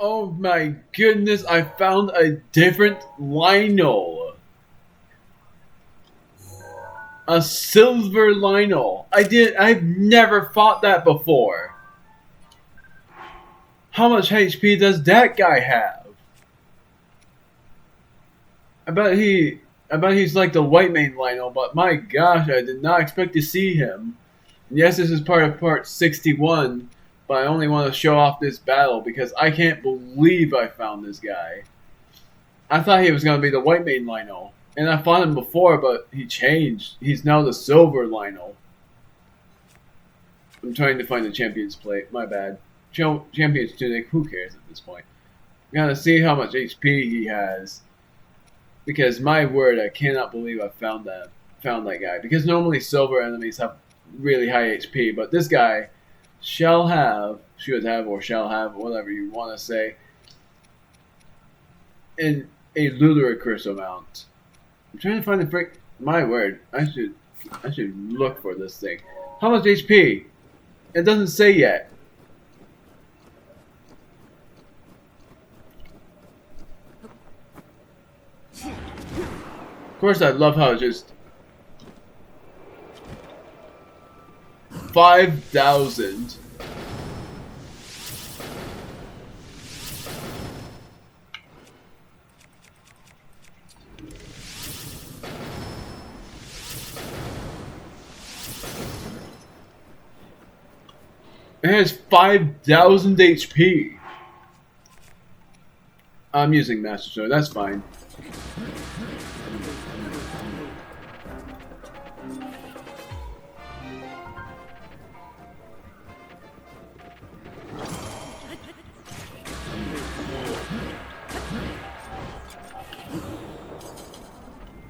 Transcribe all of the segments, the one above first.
Oh my goodness, I found a different Lionel. A silver Lionel. I've never fought that before. How much HP does that guy have? I bet he I bet he's like the white main Lionel, but my gosh, I did not expect to see him. Yes, this is part of part 61, but I only want to show off this battle because I can't believe I found this guy. I thought he was going to be the white main Lionel, and I fought him before, but he changed. He's now the silver Lionel. I'm trying to find the champion's plate. My bad. Champion's tunic. Who cares at this point? I'm gonna see how much HP he has, because my word, I cannot believe I found that guy. Because normally silver enemies have really high HP, but this guy should have, or shall have, whatever you want to say, in a ludicrous amount. I'm trying to find the frick. My word, I should look for this thing. How much HP? It doesn't say yet. Of course, I love how it just 5,000. It has 5,000 HP. I'm using Master Sword, that's fine.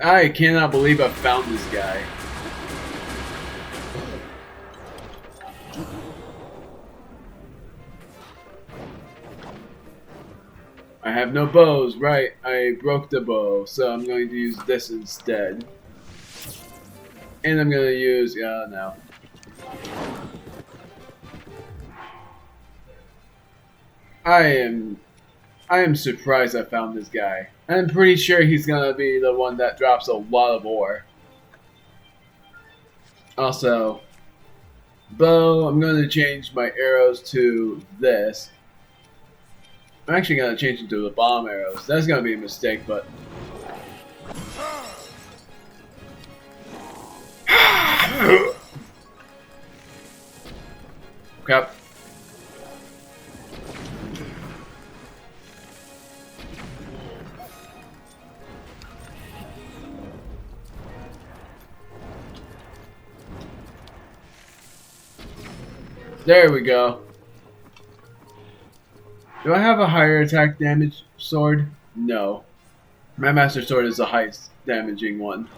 I cannot believe I found this guy. I have no bows, right? I broke the bow, so I'm going to use this instead. And I'm going to use, no. I am surprised I found this guy. I'm pretty sure he's gonna be the one that drops a lot of ore. Also, bow, I'm gonna change my arrows to this. I'm actually gonna change it to the bomb arrows. That's gonna be a mistake, but crap. There we go. Do I have a higher attack damage sword? No. My Master Sword is the highest damaging one.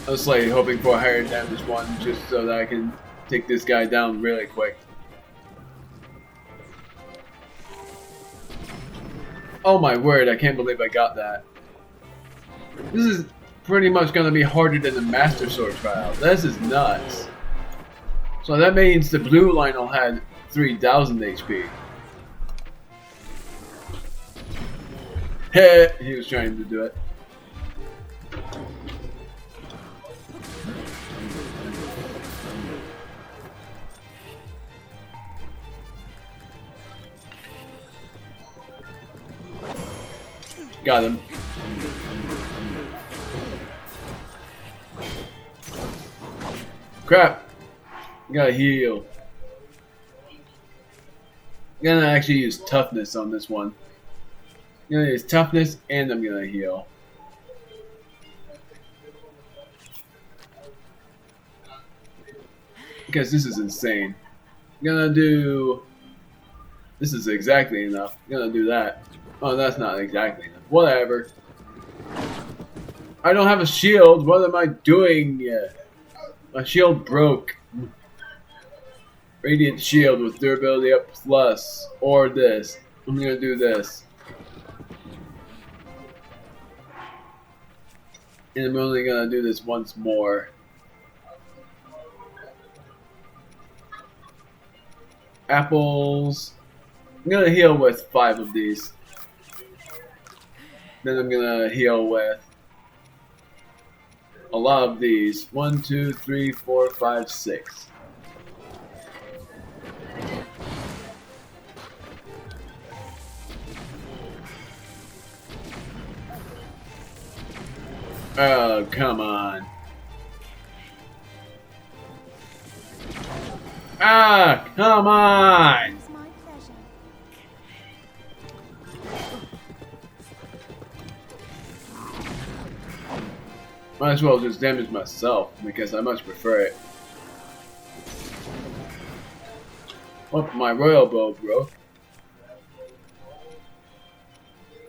I was slightly hoping for a higher damage one just so that I can take this guy down really quick. Oh my word, I can't believe I got that. This is pretty much going to be harder than the Master Sword trial. This is nuts. So that means the blue Lionel had 3,000 HP. Heh, he was trying to do it. Got him. Crap. Gotta heal. I'm gonna actually use toughness on this one. I'm gonna use toughness and I'm gonna heal. Because this is insane. I'm gonna do... This is exactly enough. I'm gonna do that. Oh, that's not exactly enough. Whatever. I don't have a shield. What am I doing yet? My shield broke. Radiant shield with durability up plus. Or this. I'm gonna do this. And I'm only gonna do this once more. Apples. I'm gonna heal with 5 of these. Then I'm gonna heal with a lot of these. 1, 2, 3, 4, 5, 6. Oh, come on. Ah, come on! It's my pleasure. Might as well just damage myself, because I much prefer it. Oh, my royal bow broke.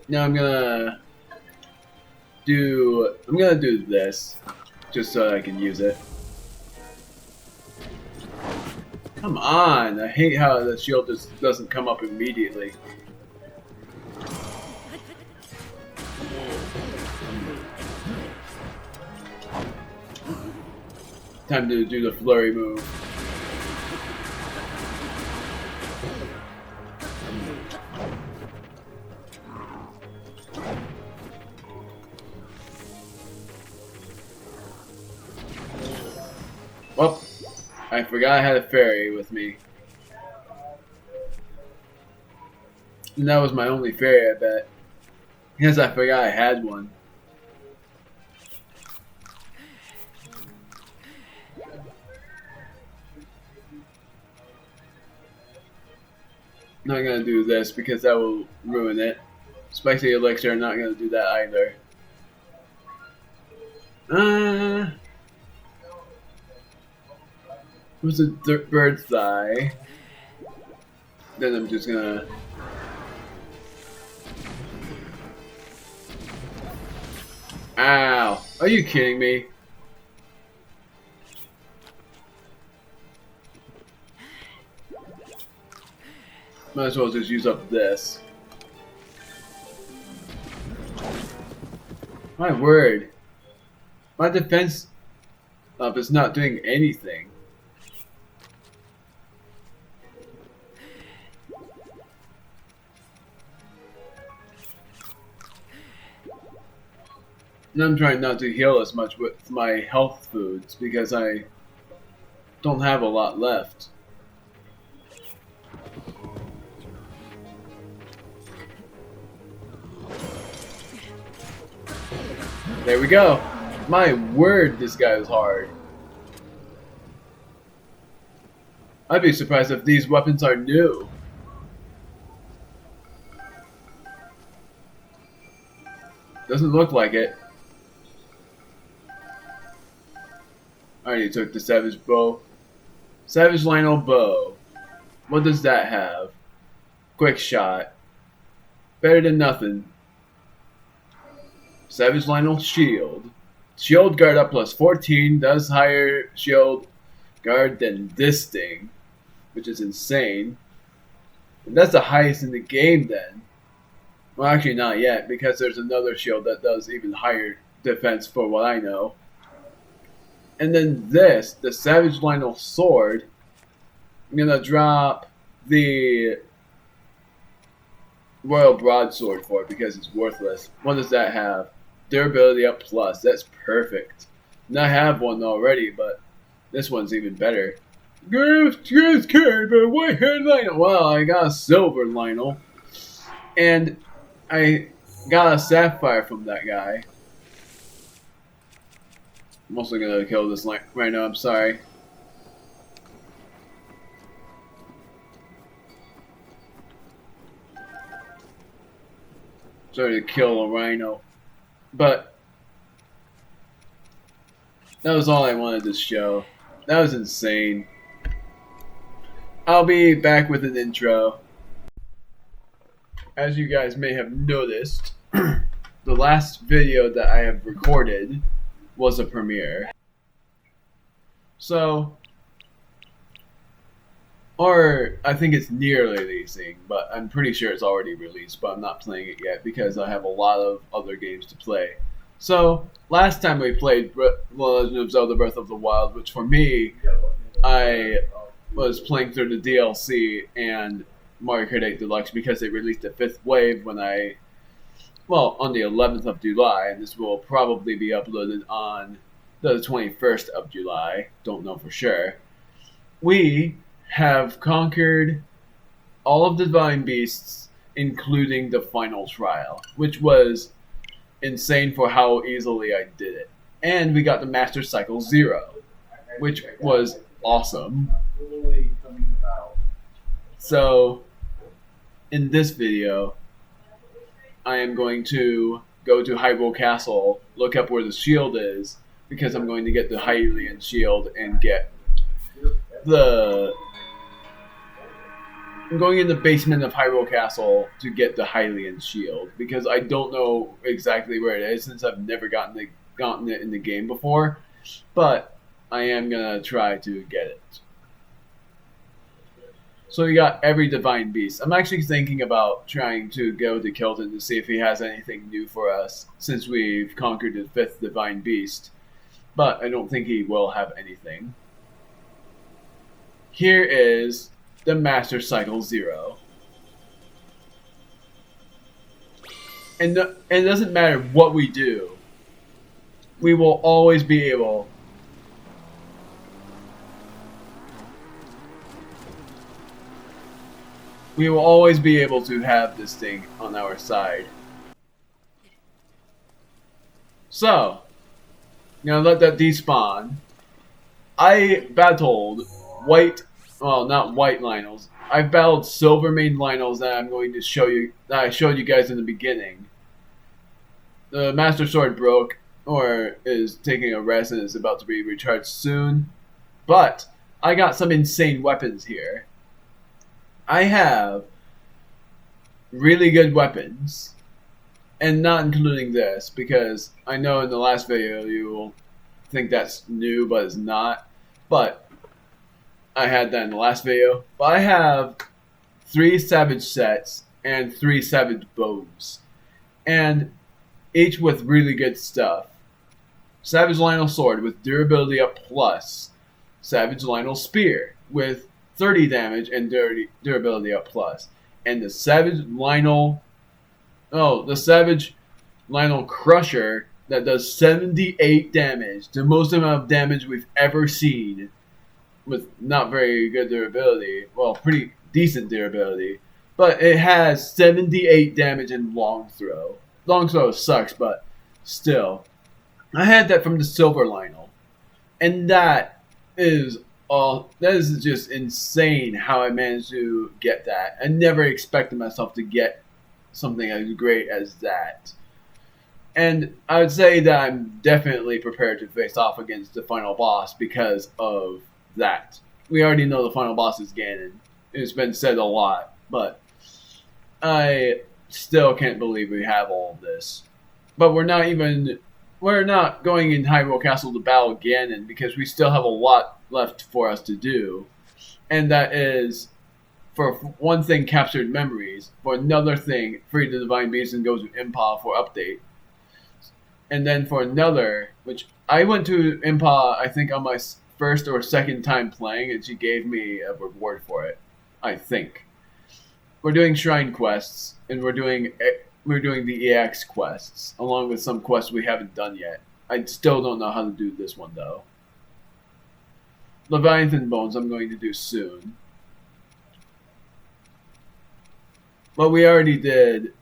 Now I'm gonna do this, just so I can use it. Come on! I hate how the shield just doesn't come up immediately. Time to do the flurry move. Well, I forgot I had a fairy with me. And that was my only fairy, I bet. Because I forgot I had one. Not gonna do this because that will ruin it. Spicy elixir, not gonna do that either. What's a bird's thigh? Then I'm just gonna. Ow! Are you kidding me? Might as well just use up this. My word. My defense up is not doing anything. And I'm trying not to heal as much with my health foods because I don't have a lot left. There we go. My word, this guy is hard. I'd be surprised if these weapons are new. Doesn't look like it. I already took the Savage Bow. Savage Lionel Bow. What does that have? Quick shot. Better than nothing. Savage Lionel Shield. Shield guard up plus 14. Does higher shield guard than this thing. Which is insane. And that's the highest in the game then. Well, actually not yet, because there's another shield that does even higher defense for what I know. And then this, the Savage Lionel Sword, I'm gonna drop the Royal Broadsword for it because it's worthless. What does that have? Durability up plus. That's perfect. And I have one already, but this one's even better. Just carried by a white-haired Lionel. Well, I got a silver Lionel. And I got a sapphire from that guy. I'm also gonna kill this right now, I'm sorry. Sorry to kill a rhino. But that was all I wanted to show. That was insane. I'll be back with an intro. As you guys may have noticed, the last video that I have recorded was a premiere. So, or I think it's nearly releasing, but I'm pretty sure it's already released, but I'm not playing it yet because I have a lot of other games to play. So, last time we played The Legend of Zelda Breath of the Wild, which for me, I was playing through the DLC, and Mario Kart 8 Deluxe because they released the fifth wave on the 11th of July, and this will probably be uploaded on the 21st of July. Don't know for sure. We have conquered all of the Divine Beasts, including the final trial, which was insane for how easily I did it. And we got the Master Cycle 0, which was awesome. So, in this video, I am going to go to Hyrule Castle, look up where the shield is, because I'm going to get the Hylian shield and get I'm going in the basement of Hyrule Castle to get the Hylian shield, because I don't know exactly where it is since I've never gotten it in the game before, but I am going to try to get it. So we got every Divine Beast. I'm actually thinking about trying to go to Kilton to see if he has anything new for us since we've conquered the fifth Divine Beast. But I don't think he will have anything. Here is the Master Cycle 0. And it doesn't matter what we do. We will always be able to have this thing on our side. So, now let that despawn. I battled not white Lionels. I've battled silver main Lionels that I'm going to show you, that I showed you guys in the beginning. The Master Sword broke, or is taking a rest and is about to be recharged soon. But I got some insane weapons here. I have really good weapons, and not including this, because I know in the last video you will think that's new, but it's not. But I had that in the last video. But I have 3 Savage sets and 3 Savage bows, and each with really good stuff. Savage Lionel Sword with durability up plus. Savage Lionel Spear with 30 damage and durability up plus. And the Savage Lionel Crusher that does 78 damage, the most amount of damage we've ever seen, with not very good durability. Well, pretty decent durability, but it has 78 damage in long throw. Long throw sucks, but still. I had that from the Silver Lionel, and that is just insane how I managed to get that. I never expected myself to get something as great as that. And I would say that I'm definitely prepared to face off against the final boss because of that. We already know the final boss is Ganon. It's been said a lot, but I still can't believe we have all of this. But we're not going in Hyrule Castle to battle Ganon because we still have a lot left for us to do. And that is, for one thing, captured memories. For another thing, free the Divine Beast and go to Impa for update. And then for another, which I went to Impa, I think on my first or second time playing, and she gave me a reward for it, I think. We're doing shrine quests, and we're doing the EX quests, along with some quests we haven't done yet. I still don't know how to do this one, though. Leviathan Bones I'm going to do soon. But we already did...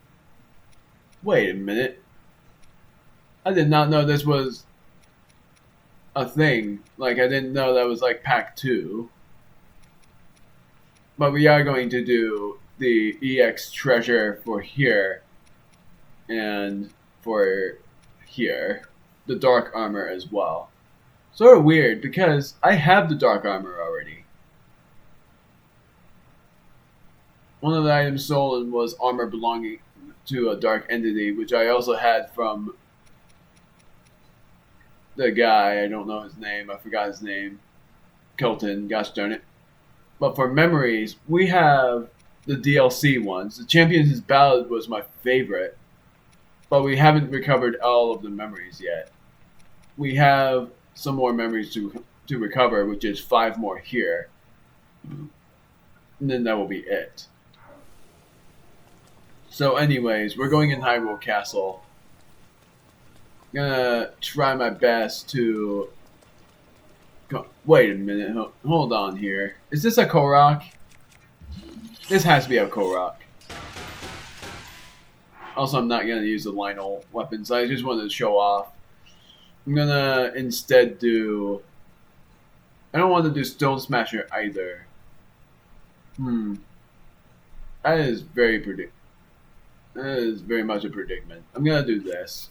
Wait a minute. I did not know this was a thing. Like, I didn't know that was like Pack 2. But we are going to do the EX treasure for here. And for here. The dark armor as well. Sort of weird, because I have the dark armor already. One of the items stolen was armor belonging to a dark entity, which I also had from the guy, I don't know his name, I forgot his name. Kilton, gosh darn it. But for memories, we have the DLC ones. The Champions' Ballad was my favorite, but we haven't recovered all of the memories yet. We have some more memories to recover, which is 5 more here. And then that will be it. So anyways, we're going in Hyrule Castle. I'm gonna try my best to... Wait a minute, hold on here. Is this a Korok? This has to be a Korok. Also, I'm not gonna use the Lionel weapons, I just wanted to show off. I'm gonna instead do... I don't want to do Stone Smasher either. That is very That is very much a predicament. I'm gonna do this.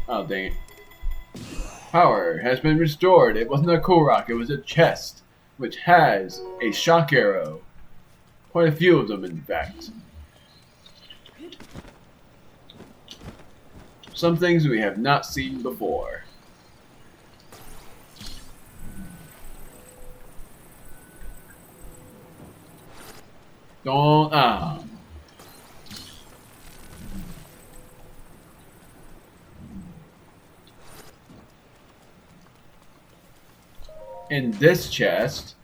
Oh, dang it. Power has been restored. It wasn't a Korok, it was a chest, which has a shock arrow. Quite a few of them, in fact. Some things we have not seen before. Don't, In this chest,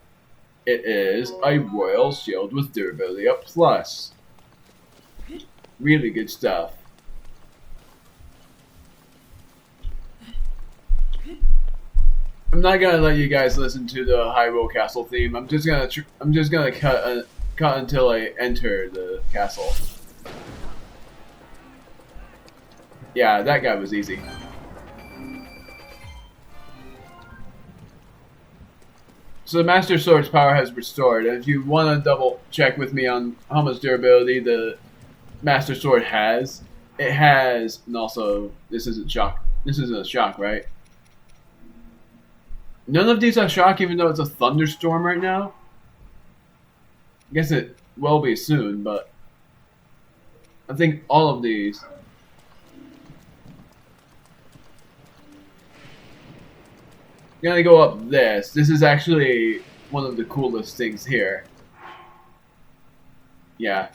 it is a royal shield with durability up plus. Really good stuff. I'm not gonna let you guys listen to the Hyrule Castle theme. I'm just gonna cut until I enter the castle. Yeah, that guy was easy. So the Master Sword's power has restored, and if you want to double check with me on how much durability the Master Sword has, it has, and also this isn't shock. This isn't a shock, right? None of these are shock, even though it's a thunderstorm right now. I guess it will be soon, but I think all of these. I'm gonna go up this. This is actually one of the coolest things here. Yeah.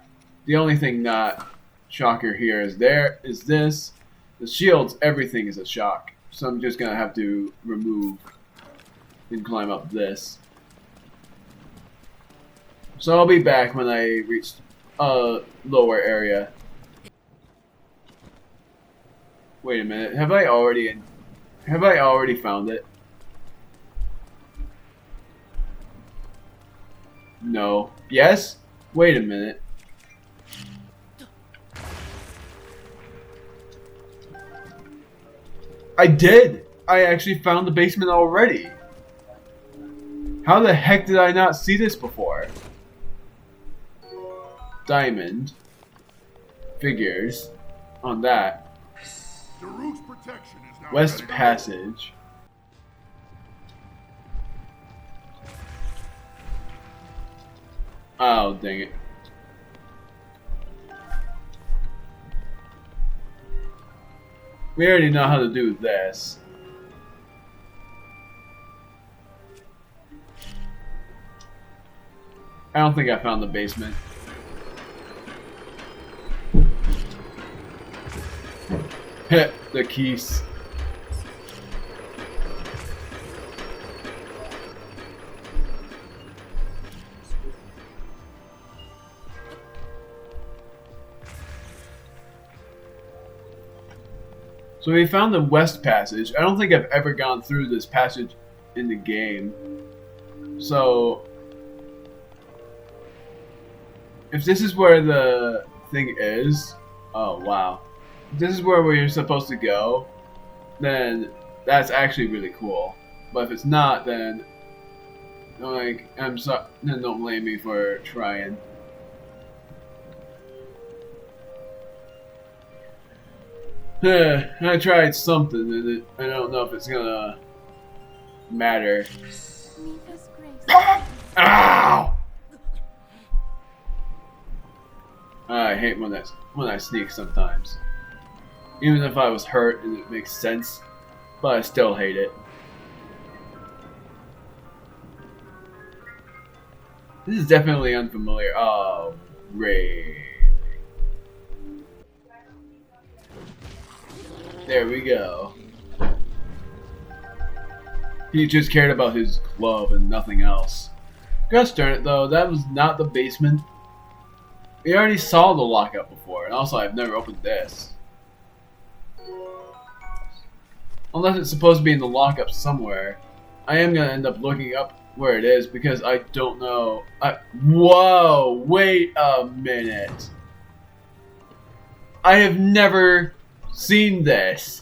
The only thing not shocker here is this. The shields, everything is a shock. So I'm just gonna have to remove and climb up this. So I'll be back when I reach a lower area. Wait a minute, have I already found it? No. Yes? Wait a minute. I did! I actually found the basement already. How the heck did I not see this before? Diamond. Figures. On that. The root's protection is now West Passage. Oh, dang it. We already know how to do this. I don't think I found the basement. Hit the keys. So we found the West Passage. I don't think I've ever gone through this passage in the game. So if this is where the thing is, oh wow. If this is where we're supposed to go, then that's actually really cool. But if it's not, then like then don't blame me for trying. I tried something and I don't know if it's gonna matter. Ow! I hate when I sneak sometimes. Even if I was hurt and it makes sense, but I still hate it. This is definitely unfamiliar. Oh, Ray. There we go. He just cared about his club and nothing else. Gosh darn it though, that was not the basement. We already saw the lockup before, and also I've never opened this. Unless it's supposed to be in the lockup somewhere. I am gonna end up looking up where it is because I don't know. Whoa! Wait a minute. I have never seen this.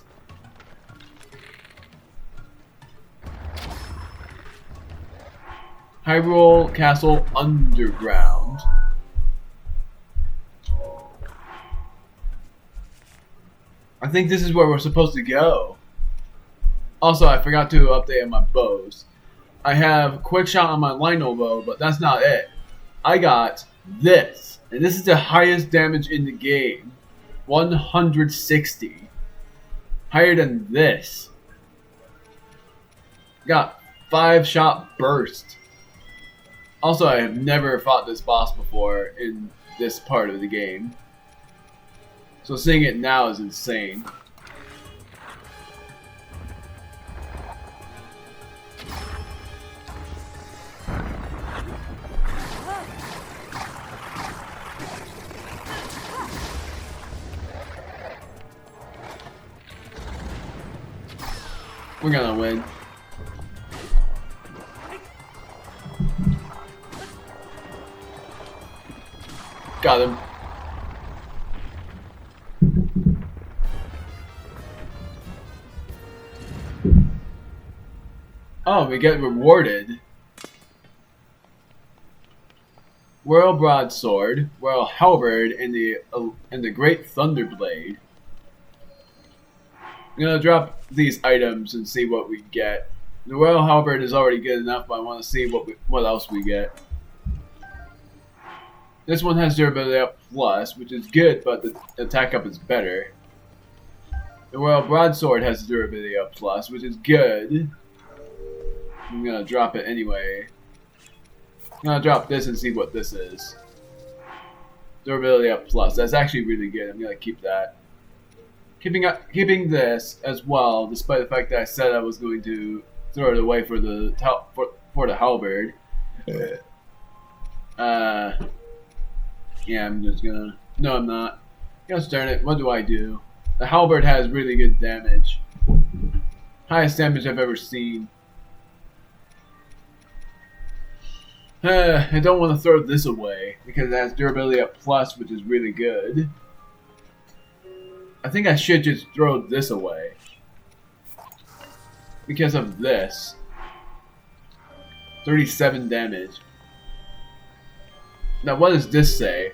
Hyrule Castle Underground. I think this is where we're supposed to go. Also, I forgot to update on my bows. I have Quick Shot on my Lino bow, but that's not it. I got this, and this is the highest damage in the game. 160. Higher than this. Got 5-shot burst. Also, I have never fought this boss before in this part of the game. So seeing it now is insane. We're gonna win. Got him. Oh, we get rewarded. Royal Broadsword, Royal Halberd, and the Great Thunderblade. I'm gonna drop these items and see what we get. The Royal Halberd is already good enough, but I want to see what else we get. This one has durability up plus, which is good, but the attack up is better. The Royal Broadsword has durability up plus, which is good. I'm gonna drop it anyway. I'm gonna drop this and see what this is. Durability up plus. That's actually really good. I'm gonna keep that. Keeping this as well, despite the fact that I said I was going to throw it away for the halberd. Yeah, I'm just gonna. No, I'm not. Gosh darn it! What do I do? The halberd has really good damage. Highest damage I've ever seen. I don't want to throw this away because it has durability up plus, which is really good. I think I should just throw this away because of this. 37 damage. Now what does this say?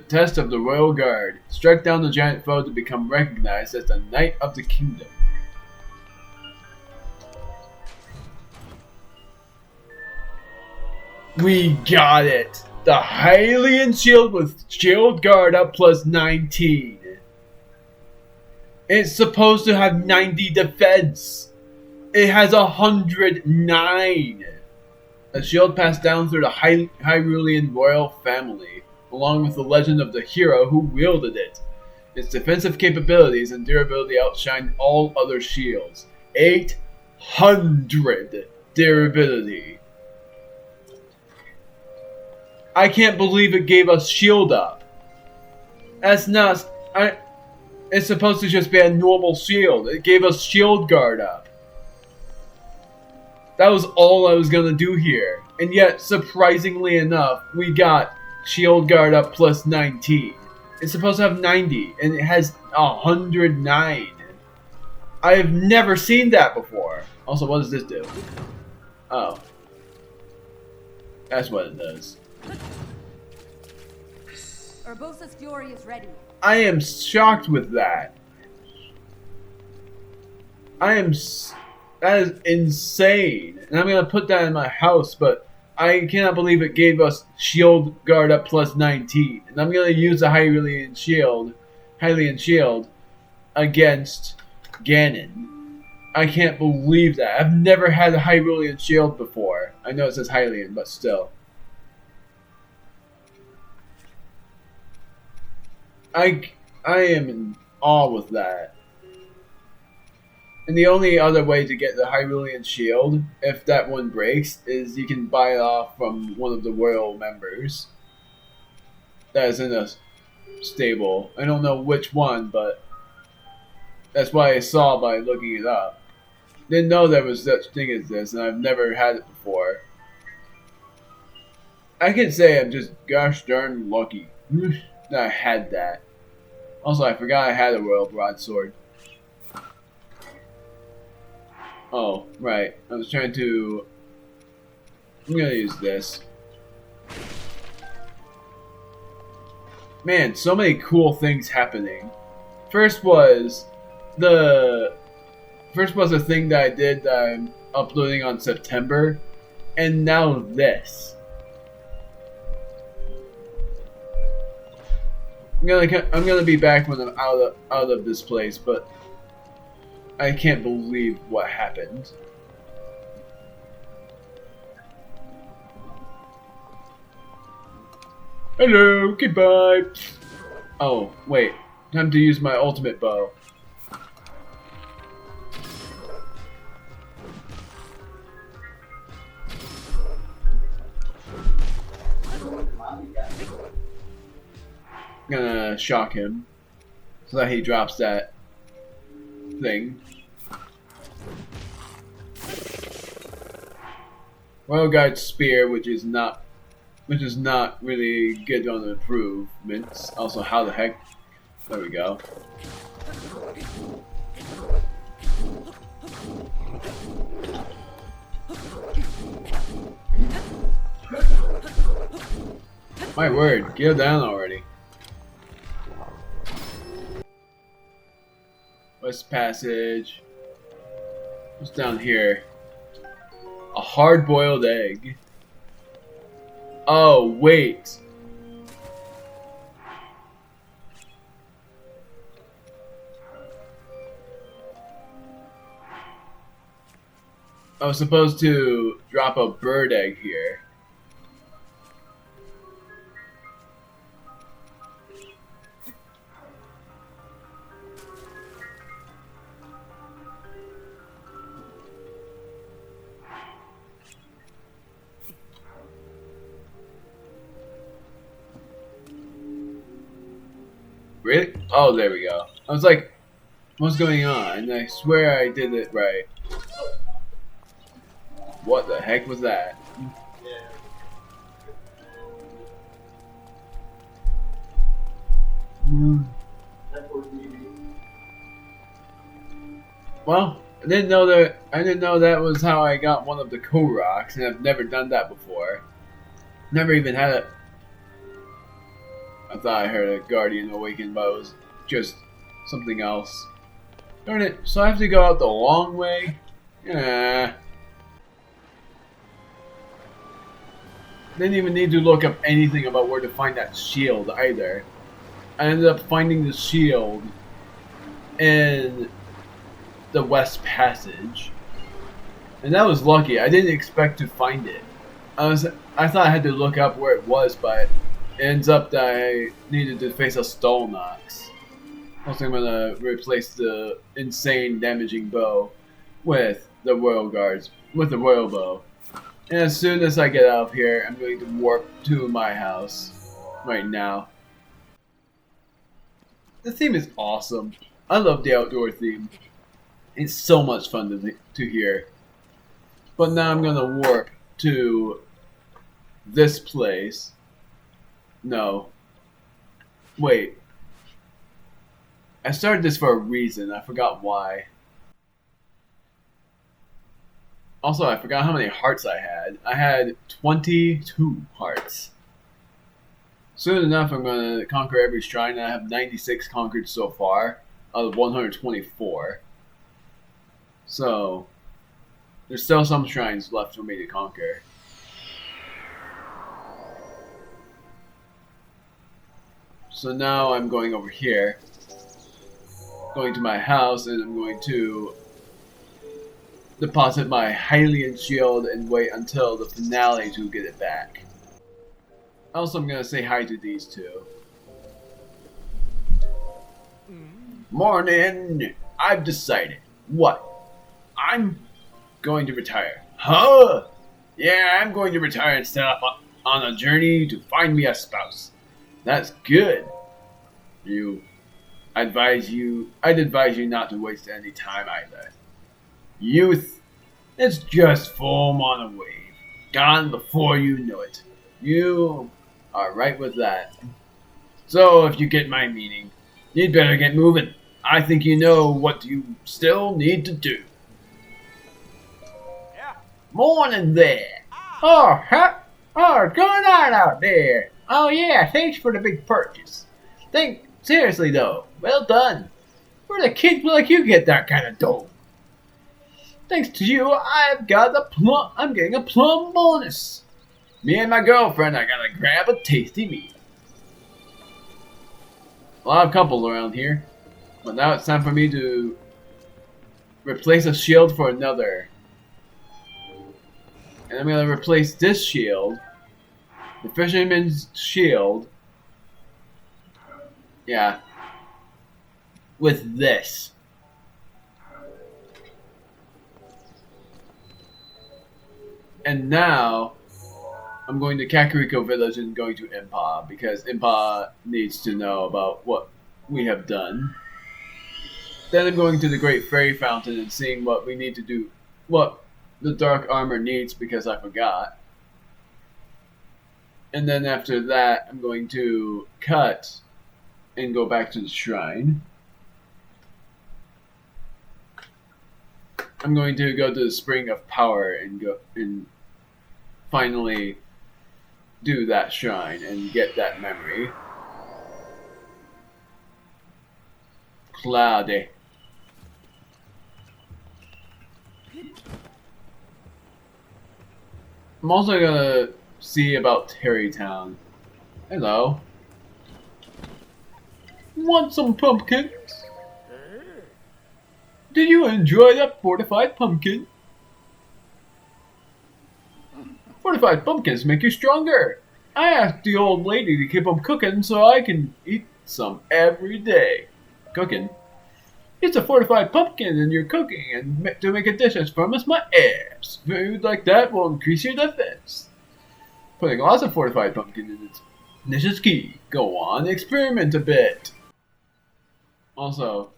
Test of the Royal Guard. Strike down the giant foe to become recognized as the Knight of the Kingdom. We got it! The Hylian Shield with Shield Guard up plus 19. It's supposed to have 90 defense. It has 109. A shield passed down through the Hyrulean royal family, along with the legend of the hero who wielded it. Its defensive capabilities and durability outshine all other shields. 800 durability. I can't believe it gave us shield up. That's nuts. It's supposed to just be a normal shield. It gave us shield guard up. That was all I was gonna do here. And yet, surprisingly enough, we got shield guard up plus 19. It's supposed to have 90, and it has 109. I have never seen that before. Also, what does this do? Oh. That's what it does. Urbosa's fury is ready. I am shocked with that. That is insane. And I'm gonna put that in my house, but I cannot believe it gave us shield guard up plus 19. And I'm gonna use the Hylian Shield against Ganon. I can't believe that. I've never had a Hylian Shield before. I know it says Hylian, but still. I am in awe with that. And the only other way to get the Hyrulean shield, if that one breaks, is you can buy it off from one of the royal members that is in a stable. I don't know which one, but that's what I saw by looking it up. Didn't know there was such thing as this, and I've never had it before. I can say I'm just gosh darn lucky that I had that. Also, I forgot I had a royal broadsword. Oh, right. I was trying to... I'm gonna use this. Man, so many cool things happening. First was a thing that I did that I'm uploading on September, and now this. I'm gonna be back when I'm out of this place, but I can't believe what happened. Hello, goodbye. Oh, wait. Time to use my ultimate bow. I'm gonna shock him so that he drops that thing. Royal Guard Spear, which is not really good on the improvements. Also, how the heck? There we go. My word, get down already. West Passage. What's down here? A hard-boiled egg. Oh, wait. I was supposed to drop a bird egg here. Really? Oh, there we go. I was like, what's going on? And I swear I did it right. What the heck was that? Well, I didn't know that was how I got one of the Koroks, and I've never done that before. Never even had it. I thought I heard a Guardian awaken, but it was just something else. Darn it, so I have to go out the long way? Yeah. Didn't even need to look up anything about where to find that shield either. I ended up finding the shield in the West Passage. And that was lucky. I didn't expect to find it. I thought I had to look up where it was, but it ends up that I needed to face a Stolnox. Also, I'm gonna replace the insane damaging bow with the Royal Bow. And as soon as I get out of here, I'm going to warp to my house right now. The theme is awesome. I love the outdoor theme. It's so much fun to hear. But now I'm gonna warp to this place. No. Wait. I started this for a reason. I forgot why. Also, I forgot how many hearts I had. I had 22 hearts. Soon enough, I'm going to conquer every shrine. I have 96 conquered so far out of 124. So, there's still some shrines left for me to conquer. So now I'm going over here. Going to my house, and I'm going to deposit my Hylian shield and wait until the finale to get it back. Also, I'm gonna say hi to these two. Morning! I've decided. What? I'm going to retire. Huh? Yeah, I'm going to retire and set up on a journey to find me a spouse. That's good. I'd advise you not to waste any time either. Youth, it's just foam on a wave. Gone before you know it. You are right with that. So, if you get my meaning, you'd better get moving. I think you know what you still need to do. Yeah. Morning there. Oh, what's going on out there? Oh yeah, thanks for the big purchase. Seriously though, well done. Where the kids like you get that kind of dough? Thanks to you, I'm getting a plum bonus. Me and my girlfriend are gonna grab a tasty meal. A lot of couples around here. But now it's time for me to replace a shield for another. And I'm gonna replace this shield, the fisherman's shield, yeah, with this. And now, I'm going to Kakariko Village and going to Impa, because Impa needs to know about what we have done. Then I'm going to the Great Fairy Fountain and seeing what we need to do, what the Dark Armor needs, because I forgot. And then after that, I'm going to cut and go back to the shrine. I'm going to go to the Spring of Power and finally do that shrine and get that memory. Cloudy. I'm also gonna see about Terrytown. Hello. Want some pumpkins? Do you enjoy that fortified pumpkin? Fortified pumpkins make you stronger. I asked the old lady to keep them cooking so I can eat some every day. Cooking? It's a fortified pumpkin and you're cooking and to make a dish as firm as my ass. Food like that will increase your defense. Putting lots of fortified pumpkin in its dish is key. Go on, experiment a bit. Also,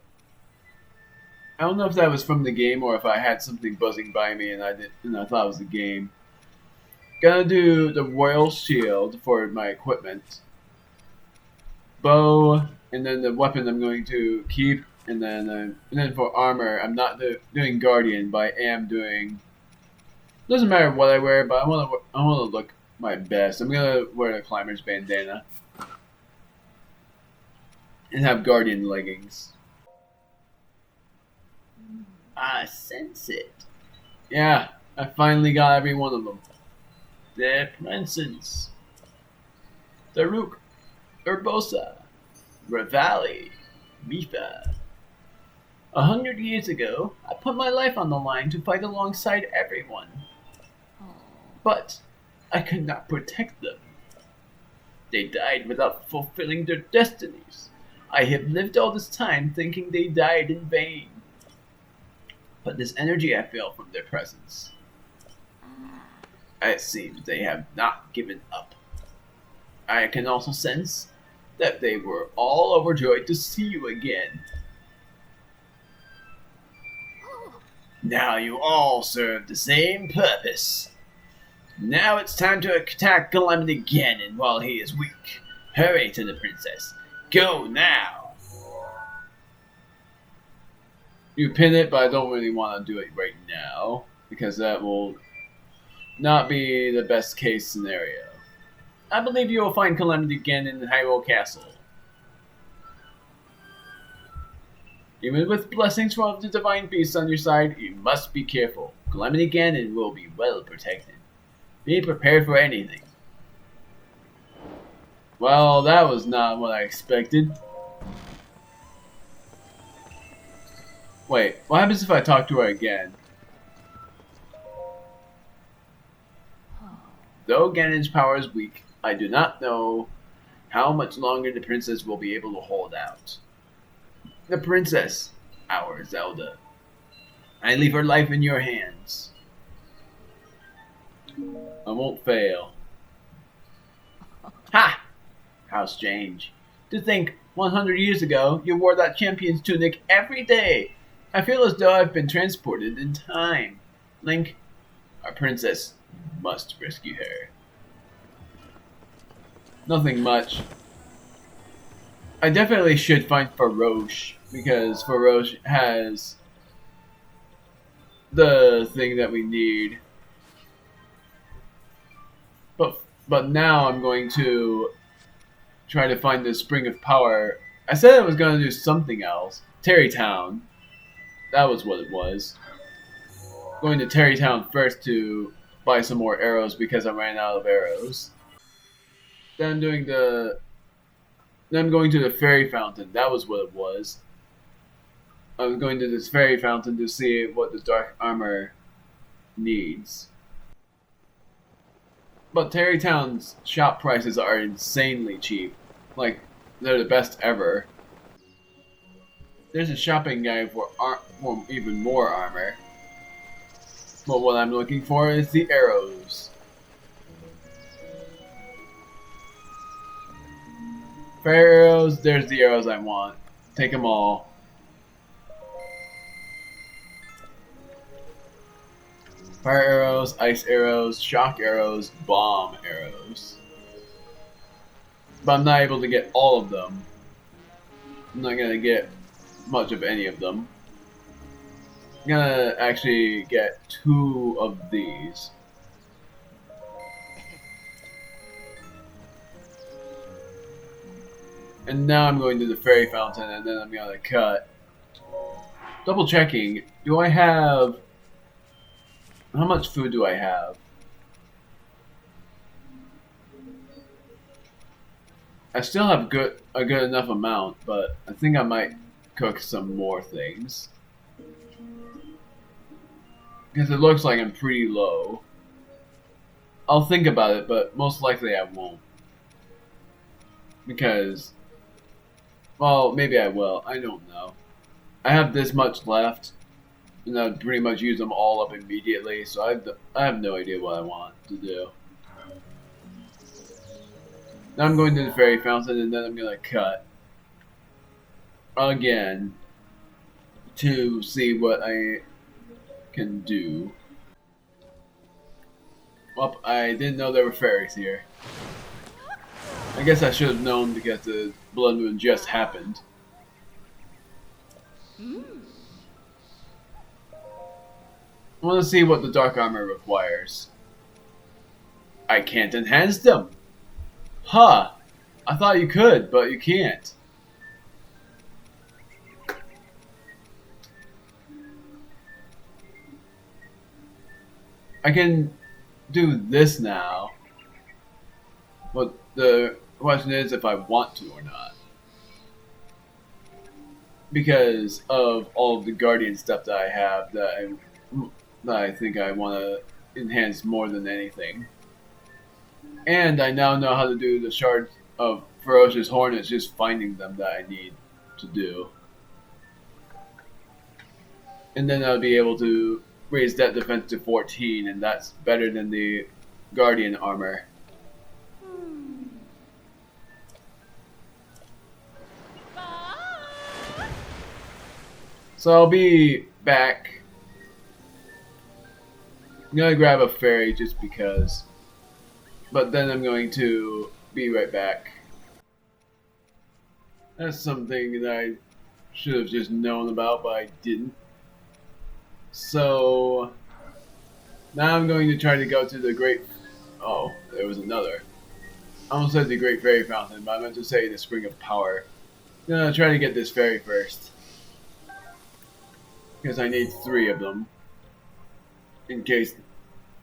I don't know if that was from the game or if I had something buzzing by me and I thought it was the game. Gonna do the Royal Shield for my equipment. Bow, and then the weapon I'm going to keep, and then for armor, I'm not doing Guardian, but I am doing. Doesn't matter what I wear, but I want to look my best. I'm gonna wear the climber's bandana and have Guardian leggings. I sense it. Yeah, I finally got every one of them. The princes. Daruk, Urbosa, Revali, Mifa. 100 years ago, I put my life on the line to fight alongside everyone. But I could not protect them. They died without fulfilling their destinies. I have lived all this time thinking they died in vain. But this energy I feel from their presence. It seems they have not given up. I can also sense that they were all overjoyed to see you again. Now you all serve the same purpose. Now it's time to attack Calamity Ganon while he is weak. Hurry to the princess. Go now! You pin it, but I don't really want to do it right now, because that will not be the best case scenario. I believe you will find Calamity Ganon in Hyrule Castle. Even with blessings from the Divine Beast on your side, you must be careful. Calamity Ganon will be well protected. Be prepared for anything. Well, that was not what I expected. Wait, what happens if I talk to her again? Though Ganon's power is weak, I do not know how much longer the princess will be able to hold out. The princess, our Zelda. I leave her life in your hands. I won't fail. Ha! How strange. To think, 100 years ago, you wore that champion's tunic every day. I feel as though I've been transported in time. Link, our princess must rescue her. Nothing much. I definitely should find Faroche, because Faroche has the thing that we need. But now I'm going to try to find the Spring of Power. I said I was going to do something else. Terrytown. That was what it was. Going to Terrytown first to buy some more arrows because I ran out of arrows. Then I'm going to the fairy fountain. That was what it was. I was going to this fairy fountain to see what the dark armor needs. But Terrytown's shop prices are insanely cheap. Like, they're the best ever. There's a shopping guide for even more armor. But what I'm looking for is the arrows. Fire arrows, there's the arrows I want. Take them all. Fire arrows, ice arrows, shock arrows, bomb arrows. But I'm not able to get all of them. I'm not gonna get much of any of them. I'm gonna actually get 2 of these. And now I'm going to the fairy fountain and then I'm gonna cut. Double checking, do I have... How much food do I have? I still have a good enough amount, but I think I might cook some more things. Because it looks like I'm pretty low. I'll think about it, but most likely I won't. Because, well, maybe I will. I don't know. I have this much left, and I'd pretty much use them all up immediately, so I have no idea what I want to do. Now I'm going to the fairy fountain, and then I'm going to cut again to see what I can do. Well, I didn't know there were fairies here. I guess I should have known because the blood moon just happened. I want to see what the dark armor requires. I can't enhance them! Huh! I thought you could, but you can't. I can do this now. But the question is if I want to or not. Because of all of the Guardian stuff that I have that I think I want to enhance more than anything. And I now know how to do the shards of Ferocious Hornets, just finding them that I need to do. And then I'll be able to raise that defense to 14, and that's better than the Guardian armor. So I'll be back. I'm gonna grab a fairy just because. But then I'm going to be right back. That's something that I should have just known about, but I didn't. So now I'm going to try to go to the Great... Oh, there was another. I almost said the Great Fairy Fountain, but I meant to say the Spring of Power. I'm going to try to get this fairy first. Because I need 3 of them. In case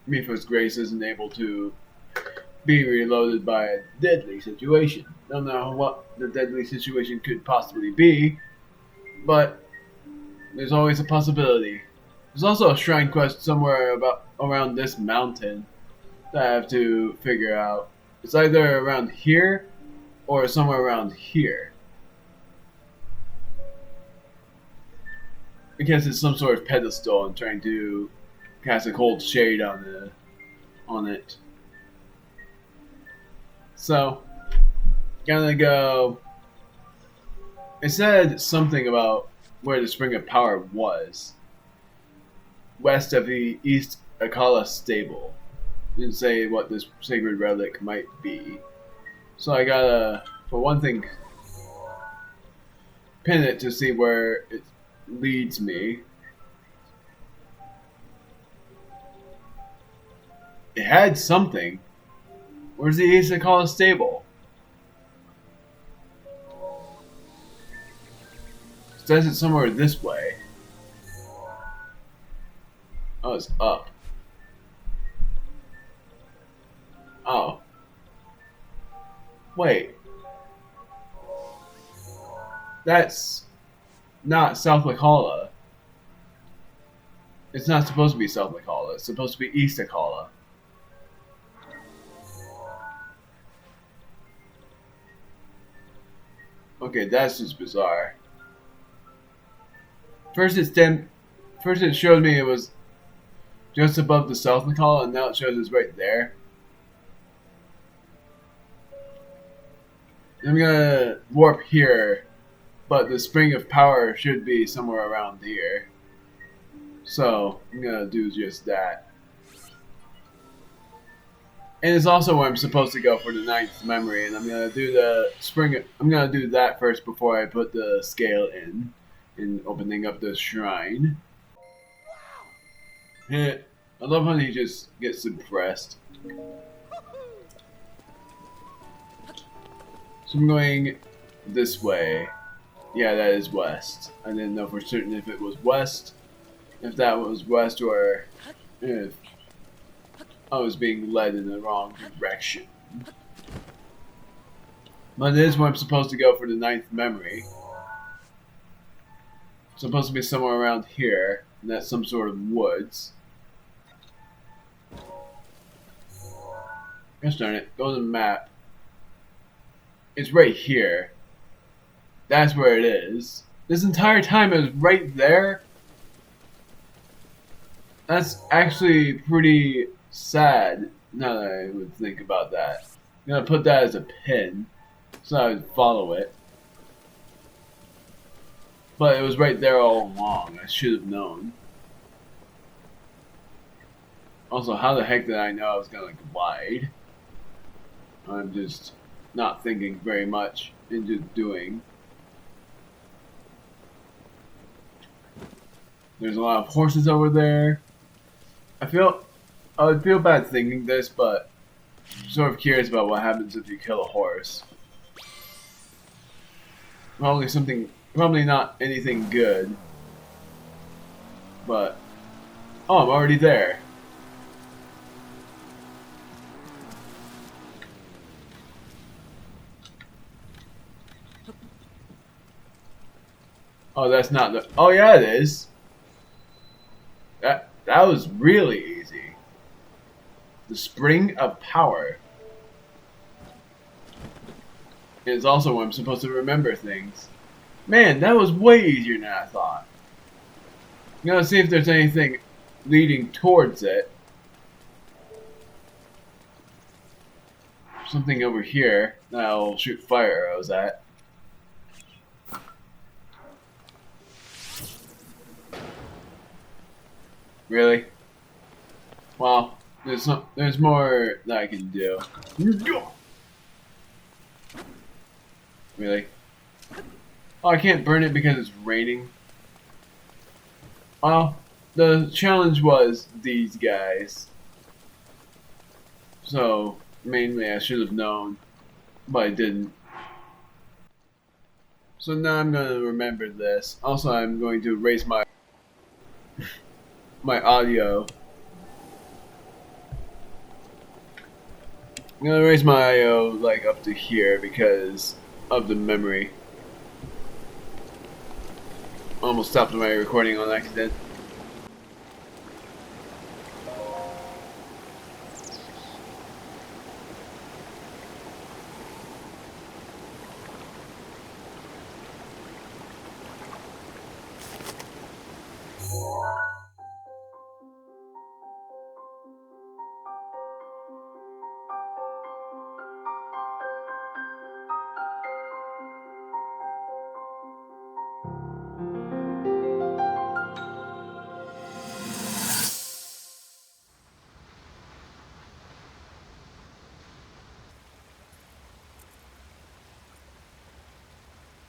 Mipha's Grace isn't able to be reloaded by a deadly situation. Don't know what the deadly situation could possibly be, but there's always a possibility. There's also a shrine quest somewhere around this mountain that I have to figure out. It's either around here or somewhere around here. because it's some sort of pedestal and trying to cast a cold shade on it. So, gonna go. It said something about where the Spring of Power was, west of the East Akala stable. Didn't say what this sacred relic might be. So I gotta, for one thing, pin it to see where it leads me. It had something. Where's the East Akala stable? It says it's somewhere this way. Oh, it's up. Oh. Wait. That's not South Akala. It's not supposed to be South Akala. It's supposed to be East Akala. Okay, that's just bizarre. First it showed me it was just above the South Akala, and now it shows it's right there. I'm gonna warp here, but the Spring of Power should be somewhere around here. So I'm gonna do just that. And it's also where I'm supposed to go for the 9th memory, and I'm gonna do the spring. I'm gonna do that first before I put the scale in opening up the shrine. I love when he just gets impressed. So I'm going this way. Yeah, that is west. I didn't know for certain if it was west, if that was west, or if I was being led in the wrong direction. But it is where I'm supposed to go for the 9th memory. It's supposed to be somewhere around here, and that's some sort of woods. Gosh darn it, go to the map. It's right here. That's where it is. This entire time it was right there. That's actually pretty sad, now that I would think about that. I'm gonna put that as a pin, so I would follow it. But it was right there all along. I should have known. Also, how the heck did I know I was gonna glide? I'm just not thinking very much and just doing. There's a lot of horses over there. I would feel bad thinking this, but I'm sort of curious about what happens if you kill a horse. Probably not anything good. But, oh, I'm already there. Oh, that's not the, oh yeah it is. That was really easy. The Spring of Power. It's also when I'm supposed to remember things. Man, that was way easier than I thought. I'm gonna see if there's anything leading towards it. Something over here that I'll shoot fire arrows at. Really? Well, there's more that I can do. Really? Oh, I can't burn it because it's raining. Well, the challenge was these guys. So, mainly I should have known, but I didn't. So now I'm going to remember this. Also, I'm going to erase my audio. I'm gonna raise my IO like up to here because of the memory. Almost stopped my recording on accident.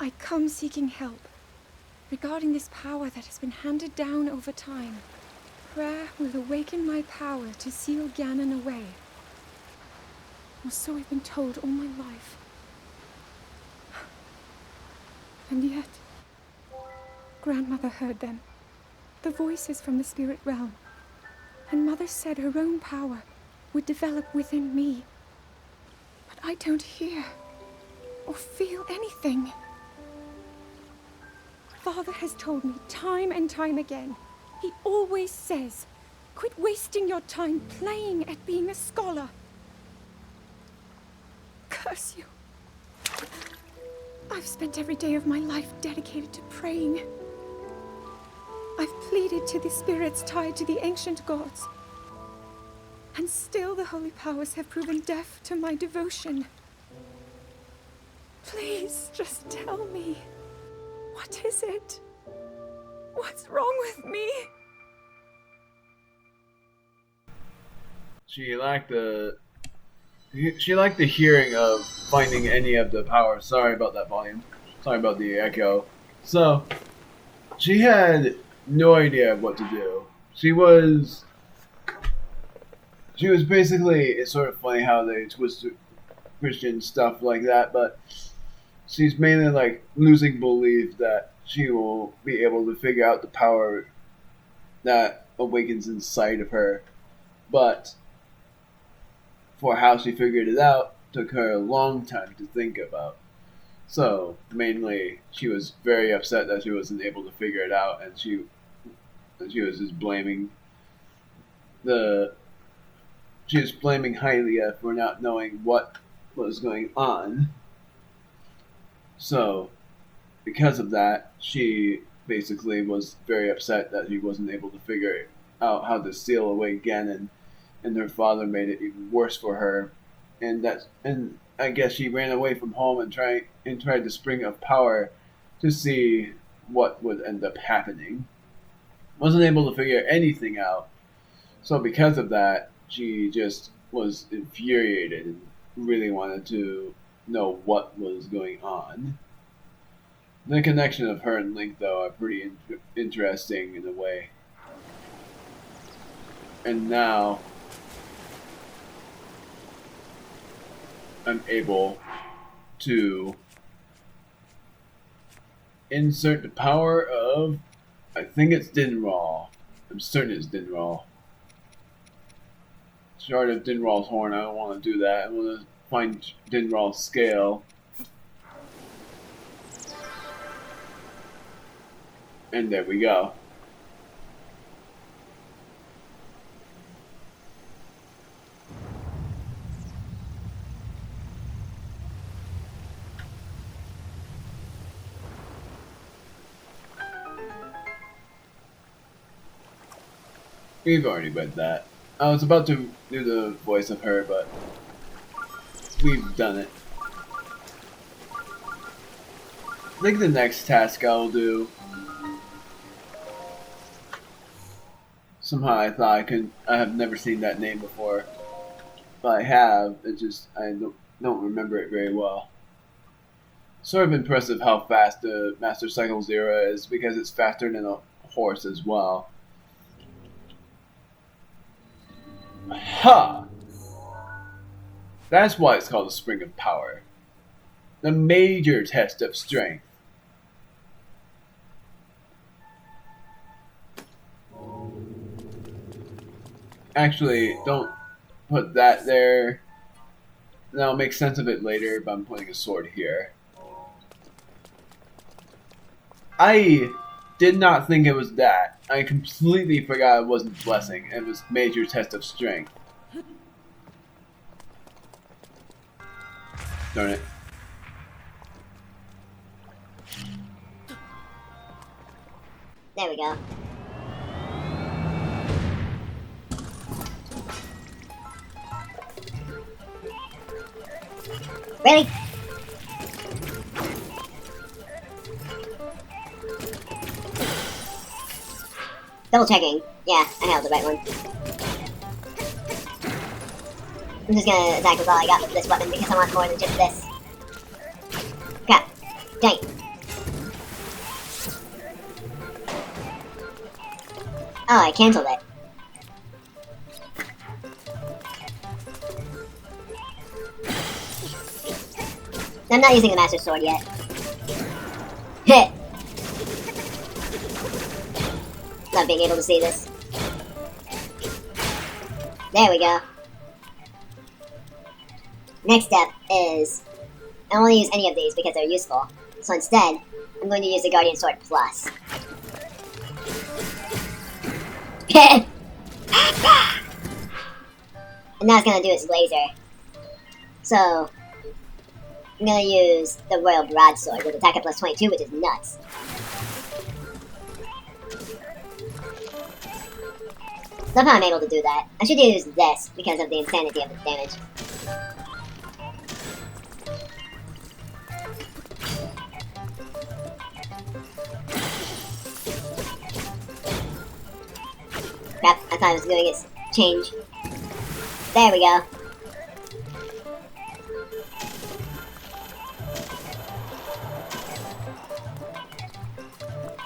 I come seeking help regarding this power that has been handed down over time. Prayer will awaken my power to seal Ganon away. Or so I've been told all my life. And yet, Grandmother heard them. The voices from the spirit realm. And Mother said her own power would develop within me. But I don't hear or feel anything. Father has told me time and time again. He always says, quit wasting your time playing at being a scholar. Curse you. I've spent every day of my life dedicated to praying. I've pleaded to the spirits tied to the ancient gods. And still the holy powers have proven deaf to my devotion. Please, just tell me. What is it? What's wrong with me? She lacked the hearing of finding any of the powers. Sorry about that volume. Sorry about the echo. So she had no idea what to do. She was basically, it's sort of funny how they twist Christian stuff like that, but she's mainly like losing belief that she will be able to figure out the power that awakens inside of her. But for how she figured it out took her a long time to think about. So mainly she was very upset that she wasn't able to figure it out, and she was just blaming Hylia for not knowing what was going on. So because of that, she basically was very upset that she wasn't able to figure out how to seal away Ganon, and her father made it even worse for her. And I guess she ran away from home and tried the Spring of Power to see what would end up happening. Wasn't able to figure anything out. So because of that, she just was infuriated and really wanted to know what was going on. The connection of her and Link, though, are pretty interesting in a way. And now I'm able to insert the power of, I think it's Dinral. I'm certain it's Dinral. Shard of Dinral's horn. I don't want to do that. I want to find Dinral's scale. And there we go. We've already read that. I was about to do the voice of her, but we've done it. I think the next task I'll do. Somehow I thought I have never seen that name before. But I have, it's just, I don't remember it very well. Sort of impressive how fast the Master Cycle Zero is, because it's faster than a horse as well. Ha! That's why it's called the Spring of Power. The major test of strength. Actually, don't put that there. I'll make sense of it later, but I'm putting a sword here. I did not think it was that. I completely forgot it wasn't Blessing. It was major test of strength. Darn it. There we go. Really? Double checking. Yeah, I held the right one. I'm just gonna attack with all I got with this weapon because I want more than just this. Crap. Dang it. Oh, I canceled it. I'm not using the Master Sword yet. Hit! Love being able to see this. There we go. Next step is, I don't want to use any of these because they're useful. So instead, I'm going to use the Guardian Sword Plus. And now it's going to do its laser. So, I'm going to use the Royal Broadsword with attack at plus 22, which is nuts. Love how I'm able to do that. I should use this because of the insanity of the damage. Crap, I thought I was doing its change. There we go.